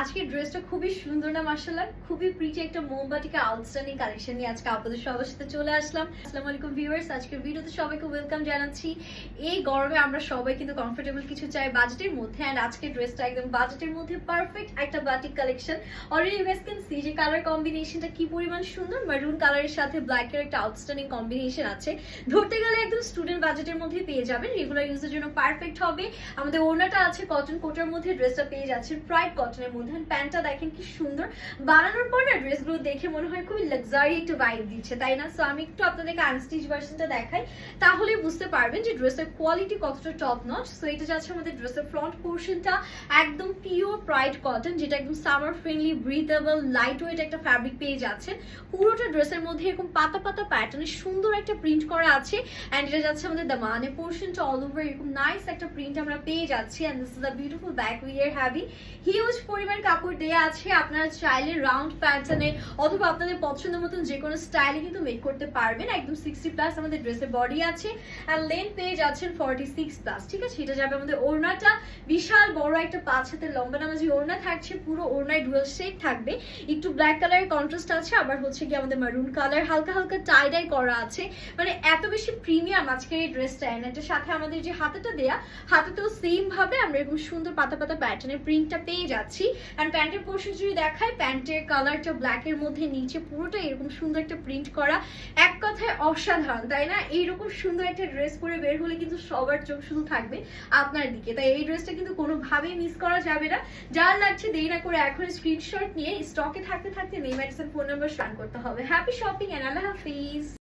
আজকে ড্রেসটা খুবই সুন্দর না মাশাআল্লাহ, খুবই প্রিটি একটা মোমবাটিকা আউটস্ট্যান্ডিং কালেকশন নিয়ে আজকে আপনাদের সবার সাথে চলে আসলাম। আসসালামু আলাইকুম ভিউয়ার্স, আজকের ভিডিওতে সবাইকে ওয়েলকাম জানাচ্ছি। এই গরমে আমরা সবাই কিন্তু কমফোর্টেবল কিছু চাই বাজেটের মধ্যে, এন্ড আজকের ড্রেসটা একদম বাজেটের মধ্যে পারফেক্ট একটা batik collection. Already you guys can see যে কালার কম্বিনেশনটা কি পরিমাণ সুন্দর, মারুন কালারের সাথে ব্ল্যাক এর একটা আউটস্ট্যান্ডিং কম্বিনেশন আছে। ধরতে গেলে একদম স্টুডেন্ট বাজেটের মধ্যে পেয়ে যাবেন, রেগুলার ইউজের জন্য পারফেক্ট হবে। আমাদের ওড়নাটা আছে কটন কোটার মধ্যে, ড্রেসটা পেয়ে যাচ্ছেন প্রাইড কটনের মধ্যে। প্যান্টটা দেখেন কি সুন্দর, বানানোর পর না ড্রেসগুলো দেখে মনে হয় খুবই লাক্সারি একটা ভাইব দিচ্ছে, তাই না? সো আমি একটু আপনাদেরকে আনস্টিচ ভার্সনটা দেখাই, তাহলে বুঝতে পারবেন যে ড্রেসের কোয়ালিটি কতটা টপ নচ। সো এটা যাচ্ছে আমাদের ড্রেসের ফ্রন্ট পোর্শনটা একদম পিওর প্রাইড কটন, যেটা একদম সামার ফ্রেন্ডলি, ব্রিথেবল, লাইট ওয়েট একটা ফ্যাব্রিক পেয়ে যাচ্ছে। পুরোটা ড্রেসের মধ্যে এরকম পাতা পাতা প্যাটার্নের সুন্দর একটা প্রিন্ট করা আছে, এন্ড এটা যাচ্ছে আমাদের দামানের পোর্শনটা অল ওভার এরকম নাইস একটা প্রিন্ট আমরা পেয়ে যাচ্ছি। And this is a beautiful back we are heavy huge পরিমাণ কাপড় দেয়া আছে। আপনারা চাইলে রাউন্ড প্যাটার্নে অথবা আপনাদের পছন্দ মতন যে কোনো স্টাইলে কিন্তু মেক করতে পারবেন। একদম 60+ আমাদের ড্রেসের বডি আছে, আর লেন্থ পেয়ে যাচ্ছেন 46+। ঠিক আছে, এটা যাবে আমাদের ওড়নাটা বিশাল বড় একটা 5 হাতের লম্বা নামাজি ওড়না থাকছে, পুরো ওড়নায় ডুয়াল শেড থাকবে, একটু ব্ল্যাক কালারের কন্ট্রাস্ট আছে, আবার হচ্ছে কি আমাদের মারুন কালার হালকা হালকা টাই ডাই করা আছে। মানে এত বেশি প্রিমিয়াম আজকের এই ড্রেসটা। এন্ড এটার সাথে আমাদের যে হাতেটা দেয়া, হাতেতেও সেম ভাবে আমরা এরকম সুন্দর পাতা পাতা প্যাটার্নের প্রিন্টটা পেয়ে যাচ্ছি। আর প্যান্টের পোর্শন যদি দেখায়, প্যান্টের কালারটা ব্ল্যাক এর মধ্যে, নিচে পুরোটা এরকম সুন্দর একটা প্রিন্ট করা, এক কথায় অসাধারণ, তাই না? এইরকম সুন্দর একটা ড্রেস পরে বের হলে কিন্তু সবার চোখ শুধু থাকবে আপনার দিকে, তাই এই ড্রেসটা কিন্তু কোনোভাবেই মিস করা যাবে না। যার লাগছে দেরি না করে এখন স্ক্রিনশট নিয়ে স্টকে থাকতে থাকতে name address phone number scan করতে হবে। হ্যাপি শপিং এন্ড আল্লাহ হাফিজ।